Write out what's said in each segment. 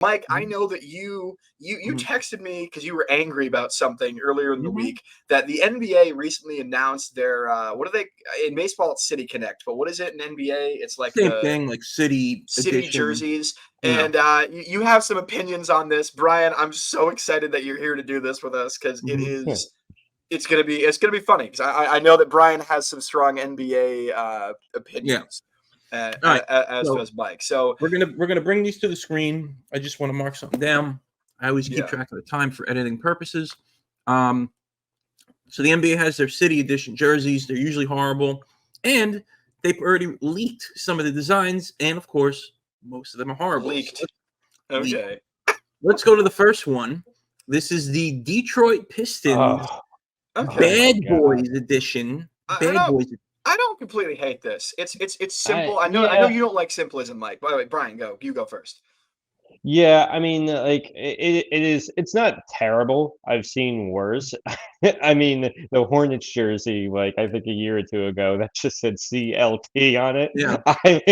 Mike, I know that you texted me because you were angry about something earlier in the week that the NBA recently announced their what are they in baseball? It's City Connect, but what is it in NBA? It's like same thing, like City edition. jerseys. And you have some opinions on this, Brian. I'm so excited that you're here to do this with us because it's gonna be funny because I know that Brian has some strong NBA opinions. As does Mike. So we're gonna bring these to the screen. I just want to mark something down. I always keep track of the time for editing purposes. So the NBA has their City Edition jerseys. They're usually horrible, and they've already leaked some of the designs, and of course, most of them are horrible. Leaked. Okay. Let's go to the first one. This is the Detroit Pistons Bad Boys Edition. I don't completely hate this. It's simple. I know you don't like simplism, Mike. By the way, Brian, you go first. Yeah, I mean, like it's not terrible. I've seen worse. I mean, the Hornets jersey, like I think a year or two ago, that just said CLT on it. Yeah. I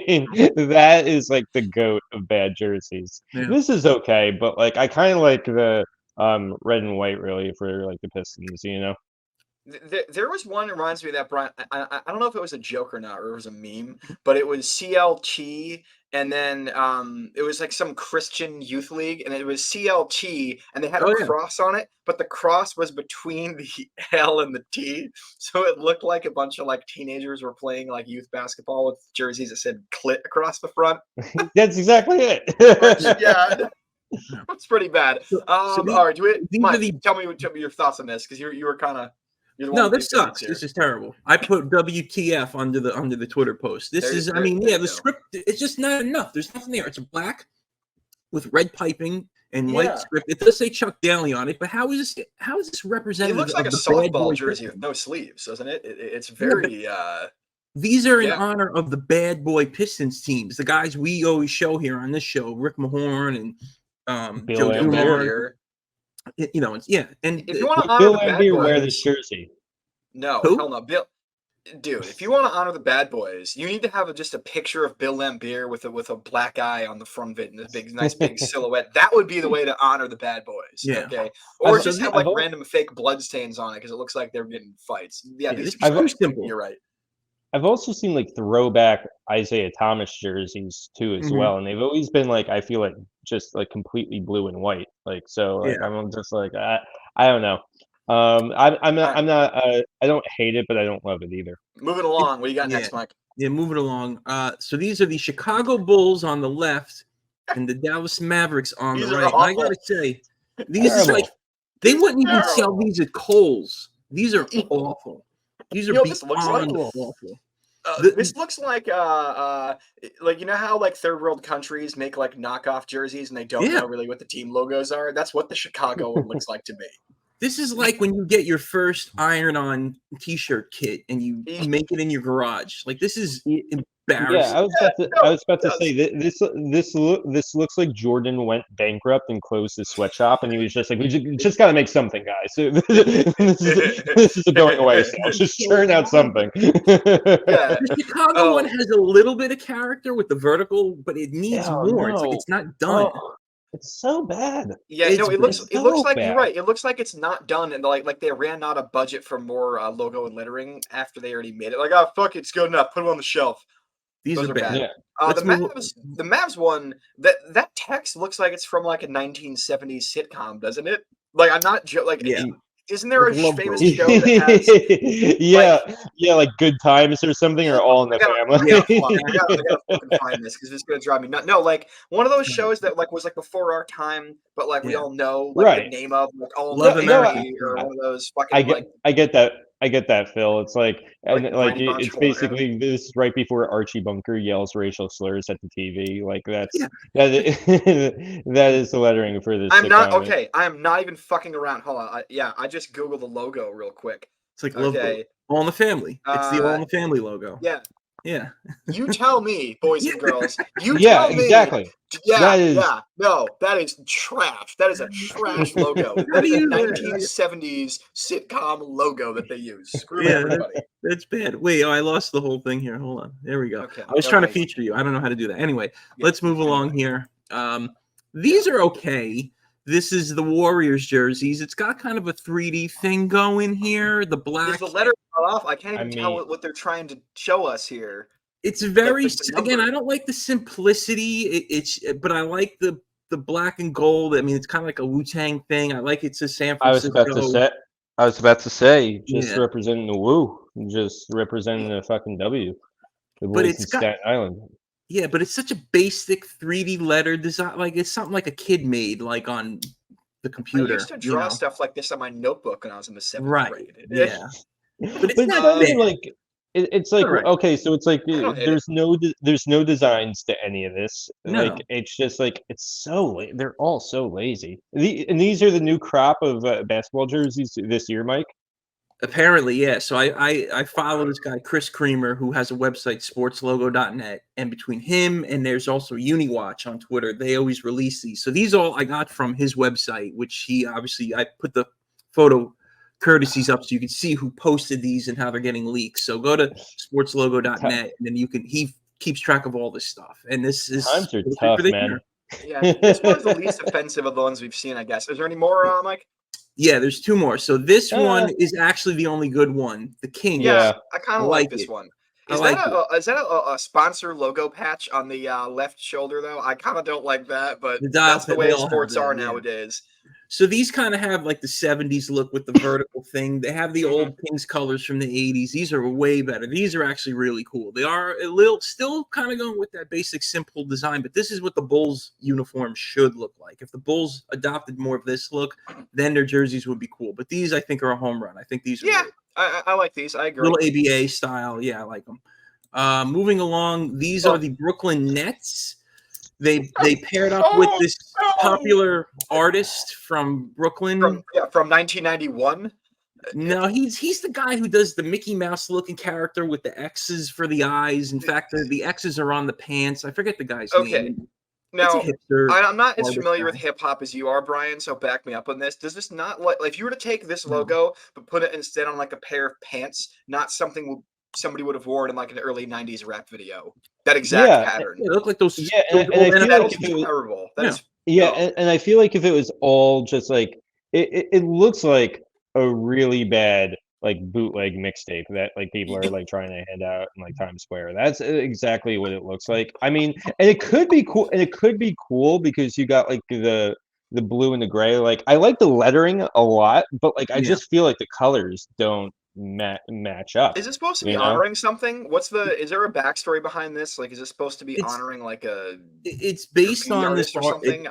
mean, that is like the GOAT of bad jerseys. Yeah. This is okay, but like I kind of like the red and white really for like the Pistons, you know. There was one that reminds me of that, Brian. I don't know if it was a joke or not, or it was a meme, but it was CLT, and then it was like some Christian youth league, and it was CLT, and they had a cross on it, but the cross was between the L and the T, so it looked like a bunch of like teenagers were playing like youth basketball with jerseys that said "clit" across the front. That's exactly it. Yeah. That's pretty bad. All right, Mike, tell me your thoughts on this because you were kind of. No, this sucks. This is terrible. I put WTF under the Twitter post. This is, I mean, the script, it's just not enough. There's nothing there. It's black with red piping and white script. It does say Chuck Daly on it, but how is this representative? It looks like a softball jersey with no sleeves, doesn't it? It's very. These are in honor of the bad boy Pistons teams, the guys we always show here on this show, Rick Mahorn and Joe Dumars. You know, and if you want to honor Bill the bad Laimbeer boys, wear this jersey. No, hell no, Bill. Dude, if you want to honor the bad boys, you need to have just a picture of Bill Laimbeer with a black eye on the front of it and a nice big silhouette. That would be the way to honor the bad boys. Yeah. Okay. Or just have like random fake bloodstains on it because it looks like they're getting fights. Yeah, these are simple. You're right. I've also seen like throwback Isaiah Thomas jerseys too as well, and they've always been like I feel like just like completely blue and white. Like so, like I'm just like I don't know. I'm not I don't hate it, but I don't love it either. Moving along, what do you got next, Mike? Yeah, moving along. So these are the Chicago Bulls on the left and the Dallas Mavericks on the right. And I gotta say, these are like they wouldn't even sell these at Kohl's. These are awful. These are awful. This looks like you know how like third world countries make like knockoff jerseys and they don't know really what the team logos are. That's what the Chicago one looks like to me. This is like when you get your first iron-on T-shirt kit and you make it in your garage. Like this is embarrassing. Yeah, I was about to say this looks like Jordan went bankrupt and closed his sweatshop, and he was just like, we just got to make something, guys. So this is a going away sale. Just churn out something. The Chicago one has a little bit of character with the vertical, but it needs more. It's like it's not done. It's so bad. Yeah, it looks like you're right. It looks like it's not done, and like they ran out of budget for more logo and lettering after they already made it. Like, oh fuck, it's good enough. Put them on the shelf. These are bad. Yeah. The Mavs one, that text looks like it's from like a 1970s sitcom, doesn't it? Like I'm not isn't there a famous show that has like Good Times or something, or All in the Family? I gotta fucking find this because it's gonna drive me nuts. No, like one of those shows that like was like before our time, but like we all know like the name of like All Love America or one of those fucking. I get that, Phil. It's like it's basically this right before Archie Bunker yells racial slurs at the TV. Like that is the lettering for this. I'm not okay. I am not even fucking around. Hold on. I just Googled the logo real quick. It's like All in the Family. It's the All in the Family logo. Yeah. Yeah. You tell me, boys and girls. You tell me. Exactly. No, that is trash. That is a trash logo. That is a 1970s sitcom logo that they use. Screw everybody. That's bad. Wait, I lost the whole thing here. Hold on. There we go. Okay, I was trying to feature you. I don't know how to do that. Anyway, let's move along here. These are okay. This is the Warriors jerseys. It's got kind of a 3D thing going here. The black. Is the letter off? I can't even tell mean, what they're trying to show us here. It's very Like the again. number. I don't like the simplicity. But I like the black and gold. I mean, it's kind of like a Wu-Tang thing. I like it says San I was Francisco. about to say, just Yeah. representing the Woo, just representing the fucking W. The But boys it's in got Staten Island. yeah, but it's such a basic 3D letter design. Like it's something like a kid made, like on the I computer. used to draw stuff like this on my notebook when I was in the 7th grade. Yeah, but it's But not it's bad. like it's like Alright. okay, so it's like don't hate there's no designs to any of this. No. Like it's just like it's so they're all so lazy. And these are the new crop of basketball jerseys this year, Mike. Apparently, yeah. So I follow this guy Chris Creamer who has a website sportslogo.net, and between him and there's also Uniwatch on Twitter, they always release these. So these all I got from his website, which he obviously I put the photo courtesies up so you can see who posted these and how they're getting leaked. So go to sportslogo.net and then he keeps track of all this stuff. And this is Times are tough, man. Yeah, this one's the least offensive of the ones we've seen, I guess. Is there any more, Mike? Yeah, there's two more. So this one is actually the only good one. The King. Yeah, I kind of like this it. one. Is that a sponsor logo patch on the left shoulder though? I kind of don't like that, but that's the way sports are nowadays. So these kind of have like the 70s look with the vertical thing. They have the old Kings colors from the 80s. These are way better. These are actually really cool. They are a little still kind of going with that basic simple design, but this is what the Bulls uniform should look like. If the Bulls adopted more of this look, then their jerseys would be cool. But these I think are a home run. I think these are really I like these. I agree. Little ABA style. Yeah, I like them. Moving along, these are the Brooklyn Nets. They paired up with this popular artist from Brooklyn. From 1991. No, he's the guy who does the Mickey Mouse looking character with the X's for the eyes. In fact, the X's are on the pants. I forget the guy's name. Now, I'm not as familiar with hip hop as you are, Brian, so back me up on this. Does this not like if you were to take this logo but put it instead on like a pair of pants, not something somebody would have worn in like an early 90s rap video? That exact pattern. It looked like those. Yeah, and I feel like if it was terrible. And I feel like if it was all just like it looks like a really bad like bootleg mixtape that like people are like trying to hand out in like Times Square. That's exactly what it looks like. I mean, and it could be cool, because you got like the blue and the gray. Like I like the lettering a lot, but like I just feel like the colors don't match up. Is it supposed to be honoring something? Is there a backstory behind this? Like, is it supposed to be honoring like a? It's based on this or something.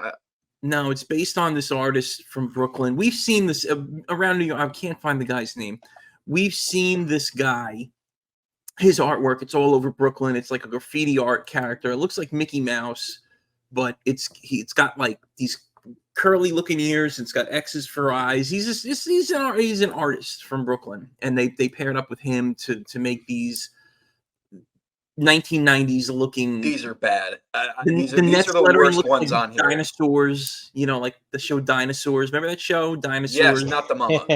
No, it's based on this artist from Brooklyn. We've seen this around New York. I can't find the guy's name. We've seen this guy, his artwork. It's all over Brooklyn. It's like a graffiti art character. It looks like Mickey Mouse, but it's got like these curly looking ears. It's got X's for eyes. He's an artist from Brooklyn, and they paired up with him to make these 1990s looking. These are bad. These are the worst ones on here. Dinosaurs, like the show Dinosaurs. Remember that show, Dinosaurs? Yes, not the mama.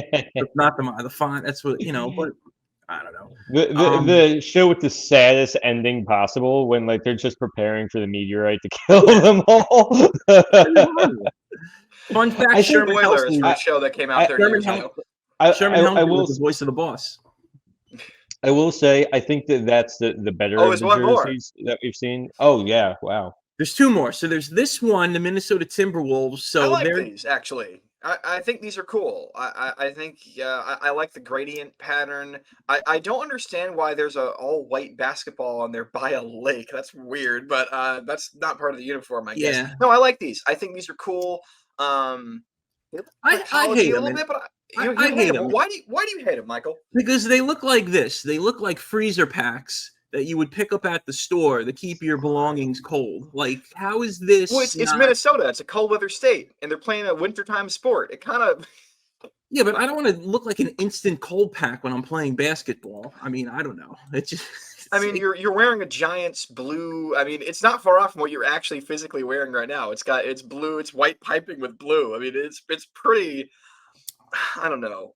Not the mama. The font. That's what but I don't know. The show with the saddest ending possible when like they're just preparing for the meteorite to kill them all. Fun fact: Sherman Helmsley, the show that came out there. Sherman Helmsley was the voice of the boss. I will say, I think that's the better of the jerseys that we've seen. Oh yeah, wow. There's two more. So there's this one, the Minnesota Timberwolves. So I like these actually. I think these are cool. I think I like the gradient pattern. I don't understand why there's a all white basketball on there by a lake. That's weird, but that's not part of the uniform, I guess. Yeah. No, I like these. I think these are cool. I hate them. I hate them. Why do you hate them, Michael? Because they look like this. They look like freezer packs that you would pick up at the store to keep your belongings cold. Like, how is this? Well, it's Minnesota. It's a cold weather state, and they're playing a wintertime sport. It kind of. Yeah, but I don't want to look like an instant cold pack when I'm playing basketball. I mean, I don't know. It's just. I mean, you're wearing a Giants blue. I mean, it's not far off from what you're actually physically wearing right now. It's blue. It's white piping with blue. I mean, it's pretty. I don't know.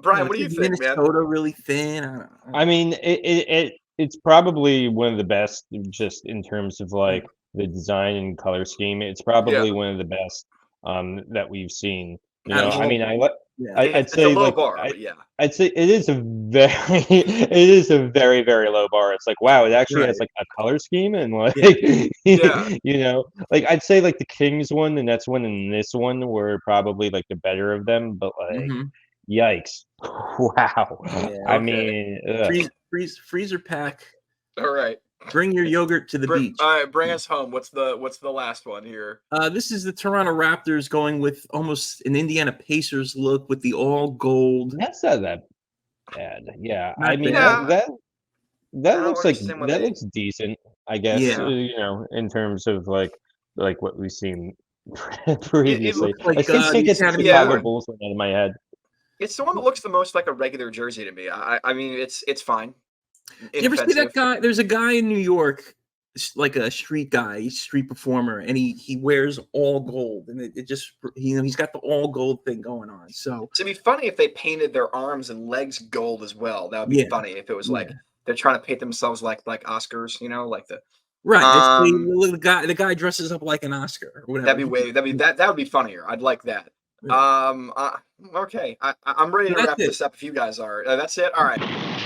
Brian, what do you think, man? Minnesota really thin. I don't know. I mean, it's probably one of the best, just in terms of like the design and color scheme. It's probably one of the best that we've seen. You Out know, of I all, mean, yeah, It's I'd a say low like bar, but yeah. I'd say it is a very it is a very, very low bar. It's like, wow, it actually right, has like a color scheme and like yeah, Yeah. you know, like I'd say like the Kings one, the Nets one, and this one were probably like the better of them, but like hmm yikes. Wow. yeah. I Okay. mean, ugh. Freezer pack. All right. Bring your yogurt to the beach. All right. Bring us home. What's the last one here? This is the Toronto Raptors going with almost an Indiana Pacers look with the all gold. That's not that bad. Yeah. I Not mean bad. Yeah. I that don't looks like understand why that they. looks decent, I guess, Yeah, you know, in terms of like what we've seen It previously. looks I like still can't the get the Academy yeah. Chicago Award. Bulls one out of my head. It's the one that looks the most like a regular jersey to me. I mean, it's fine. You ever see that Inoffensive. guy? There's a guy in New York, like a street guy, he's a street performer, and he wears all gold, and it just he's got the all gold thing going on. So It'd be funny if they painted their arms and legs gold as well. That would be yeah, funny if it was yeah, like they're trying to paint themselves like Oscars, like the right. It's um the guy dresses up like an Oscar or that'd whatever. be way that would be funnier. I'd like that. Yeah. Okay. I'm ready So to that's wrap it. this up if you guys are. That's it. All right.